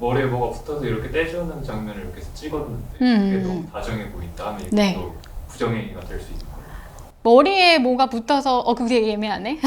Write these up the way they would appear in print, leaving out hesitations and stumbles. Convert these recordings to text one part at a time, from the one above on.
머리에 뭐가 붙어서 이렇게 떼주는 장면을 이렇게 찍었는데 그게 너무 다정해 보인다 하면 이것도 네. 부정행위가 될 수 있는 거예요. 머리에 뭐가 붙어서 그게 되게 애매하네.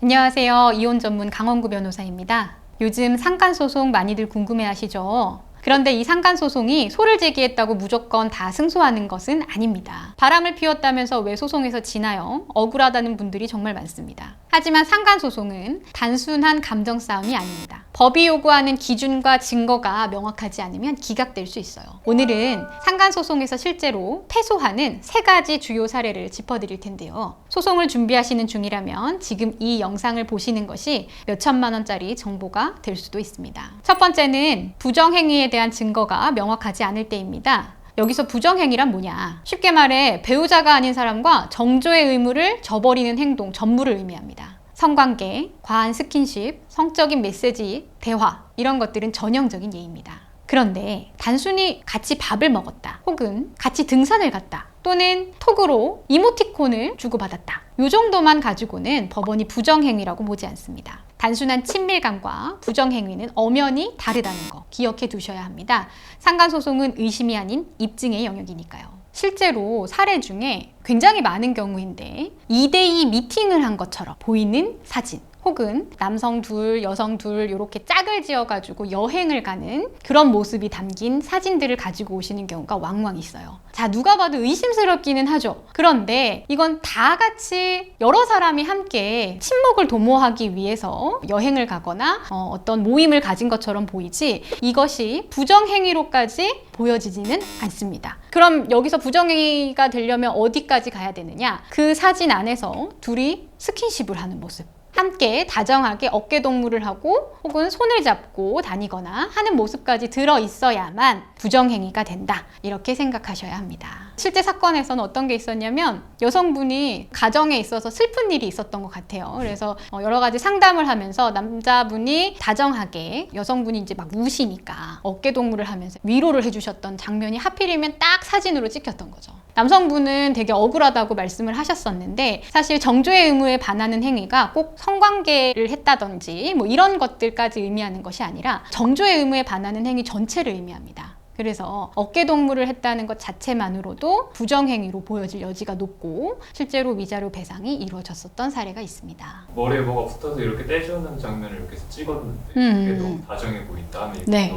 안녕하세요. 이혼 전문 강원구 변호사입니다. 요즘 상간소송 많이들 궁금해하시죠? 그런데 이 상간소송이 소를 제기했다고 무조건 다 승소하는 것은 아닙니다. 바람을 피웠다면서 왜 소송에서 지나요? 억울하다는 분들이 정말 많습니다. 하지만 상간소송은 단순한 감정 싸움이 아닙니다. 법이 요구하는 기준과 증거가 명확하지 않으면 기각될 수 있어요. 오늘은 상간소송에서 실제로 패소하는 3가지 주요 사례를 짚어드릴 텐데요. 소송을 준비하시는 중이라면 지금 이 영상을 보시는 것이 몇천만 원짜리 정보가 될 수도 있습니다. 첫 번째는 부정행위에 대한 증거가 명확하지 않을 때입니다. 여기서 부정행위란 뭐냐? 쉽게 말해 배우자가 아닌 사람과 정조의 의무를 저버리는 행동, 전무를 의미합니다. 성관계, 과한 스킨십, 성적인 메시지, 대화 이런 것들은 전형적인 예입니다. 그런데 단순히 같이 밥을 먹었다, 혹은 같이 등산을 갔다, 또는 톡으로 이모티콘을 주고받았다, 이 정도만 가지고는 법원이 부정행위라고 보지 않습니다. 단순한 친밀감과 부정행위는 엄연히 다르다는 거 기억해 두셔야 합니다. 상간소송은 의심이 아닌 입증의 영역이니까요. 실제로 사례 중에 굉장히 많은 경우인데 2대2 미팅을 한 것처럼 보이는 사진, 혹은 남성 둘, 여성 둘 이렇게 짝을 지어가지고 여행을 가는 그런 모습이 담긴 사진들을 가지고 오시는 경우가 왕왕 있어요. 자, 누가 봐도 의심스럽기는 하죠. 그런데 이건 다 같이 여러 사람이 함께 친목을 도모하기 위해서 여행을 가거나 어떤 모임을 가진 것처럼 보이지 이것이 부정행위로까지 보여지지는 않습니다. 그럼 여기서 부정행위가 되려면 어디까지 가야 되느냐? 그 사진 안에서 둘이 스킨십을 하는 모습, 함께 다정하게 어깨동무를 하고 혹은 손을 잡고 다니거나 하는 모습까지 들어 있어야만 부정행위가 된다, 이렇게 생각하셔야 합니다. 실제 사건에서는 어떤 게 있었냐면 여성분이 가정에 있어서 슬픈 일이 있었던 것 같아요. 그래서 여러 가지 상담을 하면서 남자분이 다정하게 여성분이 이제 막 우시니까 어깨동무를 하면서 위로를 해주셨던 장면이 하필이면 딱 사진으로 찍혔던 거죠. 남성분은 되게 억울하다고 말씀을 하셨었는데 사실 정조의 의무에 반하는 행위가 꼭 성관계를 했다든지 뭐 이런 것들까지 의미하는 것이 아니라 정조의 의무에 반하는 행위 전체를 의미합니다. 그래서 어깨동무를 했다는 것 자체만으로도 부정행위로 보여질 여지가 높고 실제로 위자료 배상이 이루어졌었던 사례가 있습니다. 머리에 뭐가 붙어서 이렇게 떼주는 장면을 이렇게 찍었는데 그게 너무 다정해 보인다 하면 이것도 네.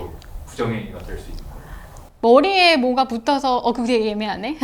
부정행위가 될 수 있는 거예요. 머리에 뭐가 붙어서 그게 되게 애매하네.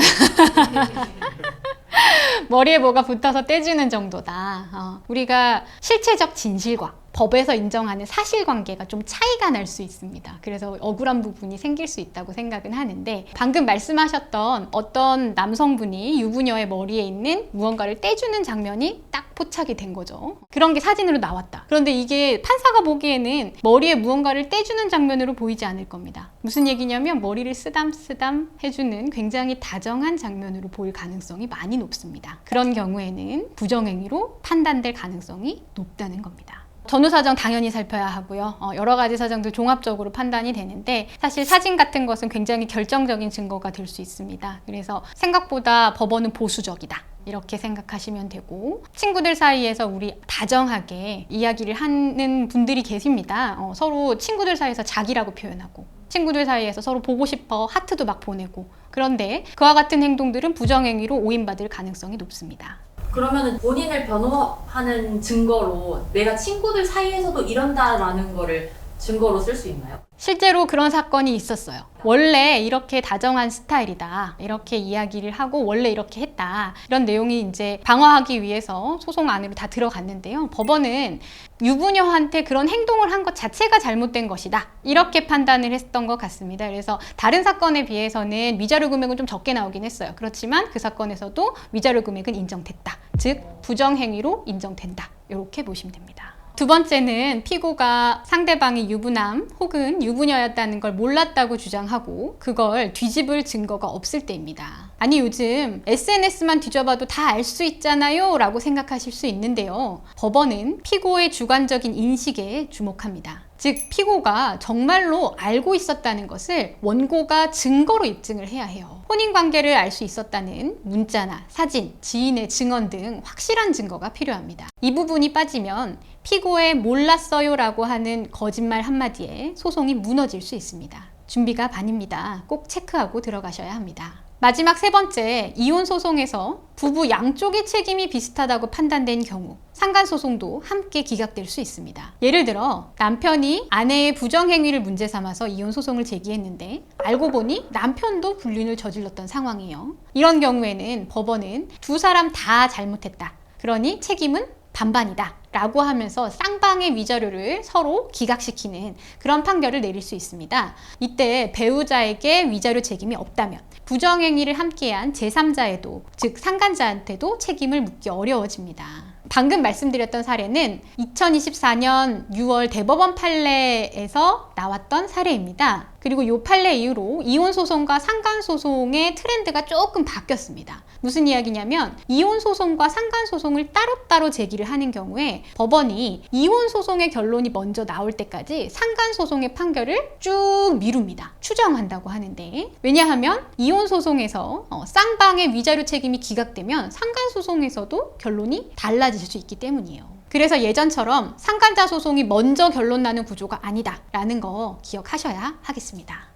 머리에 뭐가 붙어서 떼주는 정도다. 우리가 실체적 진실과 법에서 인정하는 사실관계가 좀 차이가 날 수 있습니다. 그래서 억울한 부분이 생길 수 있다고 생각은 하는데 방금 말씀하셨던 어떤 남성분이 유부녀의 머리에 있는 무언가를 떼주는 장면이 딱 포착이 된 거죠. 그런 게 사진으로 나왔다. 그런데 이게 판사가 보기에는 머리에 무언가를 떼주는 장면으로 보이지 않을 겁니다. 무슨 얘기냐면 머리를 쓰담쓰담 해주는 굉장히 다정한 장면으로 보일 가능성이 많이 높습니다. 그런 경우에는 부정행위로 판단될 가능성이 높다는 겁니다. 전후 사정 당연히 살펴야 하고요. 여러 가지 사정들 종합적으로 판단이 되는데 사실 사진 같은 것은 굉장히 결정적인 증거가 될 수 있습니다. 그래서 생각보다 법원은 보수적이다, 이렇게 생각하시면 되고, 친구들 사이에서 우리 다정하게 이야기를 하는 분들이 계십니다. 서로 친구들 사이에서 자기라고 표현하고 친구들 사이에서 서로 보고 싶어 하트도 막 보내고, 그런데 그와 같은 행동들은 부정행위로 오인받을 가능성이 높습니다. 그러면 본인을 변호하는 증거로 내가 친구들 사이에서도 이런다라는 거를 증거로 쓸 수 있나요? 실제로 그런 사건이 있었어요. 원래 이렇게 다정한 스타일이다, 이렇게 이야기를 하고 원래 이렇게 했다, 이런 내용이 이제 방어하기 위해서 소송 안으로 다 들어갔는데요. 법원은 유부녀한테 그런 행동을 한 것 자체가 잘못된 것이다, 이렇게 판단을 했던 것 같습니다. 그래서 다른 사건에 비해서는 위자료 금액은 좀 적게 나오긴 했어요. 그렇지만 그 사건에서도 위자료 금액은 인정됐다, 즉 부정행위로 인정된다, 이렇게 보시면 됩니다. 두 번째는 피고가 상대방이 유부남 혹은 유부녀였다는 걸 몰랐다고 주장하고 그걸 뒤집을 증거가 없을 때입니다. 아니 요즘 SNS만 뒤져봐도 다 알 수 있잖아요 라고 생각하실 수 있는데요. 법원은 피고의 주관적인 인식에 주목합니다. 즉 피고가 정말로 알고 있었다는 것을 원고가 증거로 입증을 해야 해요. 혼인관계를 알 수 있었다는 문자나 사진, 지인의 증언 등 확실한 증거가 필요합니다. 이 부분이 빠지면 피고의 몰랐어요 라고 하는 거짓말 한마디에 소송이 무너질 수 있습니다. 준비가 반입니다. 꼭 체크하고 들어가셔야 합니다. 마지막 세 번째, 이혼 소송에서 부부 양쪽의 책임이 비슷하다고 판단된 경우 상간소송도 함께 기각될 수 있습니다. 예를 들어 남편이 아내의 부정행위를 문제 삼아서 이혼 소송을 제기했는데 알고 보니 남편도 불륜을 저질렀던 상황이에요. 이런 경우에는 법원은 두 사람 다 잘못했다. 그러니 책임은 반반이다 라고 하면서 쌍방의 위자료를 서로 기각시키는 그런 판결을 내릴 수 있습니다. 이때 배우자에게 위자료 책임이 없다면 부정행위를 함께한 제3자에도, 즉 상간자한테도 책임을 묻기 어려워집니다. 방금 말씀드렸던 사례는 2024년 6월 대법원 판례에서 나왔던 사례입니다. 그리고 이 판례 이후로 이혼소송과 상간소송의 트렌드가 조금 바뀌었습니다. 무슨 이야기냐면 이혼소송과 상간소송을 따로따로 제기를 하는 경우에 법원이 이혼소송의 결론이 먼저 나올 때까지 상간소송의 판결을 쭉 미룹니다. 추정한다고 하는데, 왜냐하면 이혼소송에서 쌍방의 위자료 책임이 기각되면 상간소송에서도 결론이 달라질 수 있기 때문이에요. 그래서 예전처럼 상간자 소송이 먼저 결론 나는 구조가 아니다 라는 거 기억하셔야 하겠습니다.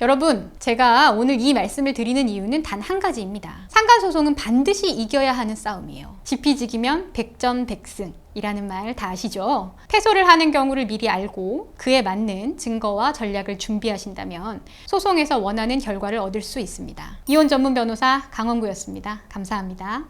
여러분, 제가 오늘 이 말씀을 드리는 이유는 단 한 가지입니다. 상간소송은 반드시 이겨야 하는 싸움이에요. 지피지기면 백전백승 이라는 말 다 아시죠? 패소를 하는 경우를 미리 알고 그에 맞는 증거와 전략을 준비하신다면 소송에서 원하는 결과를 얻을 수 있습니다. 이혼 전문 변호사 강원구였습니다. 감사합니다.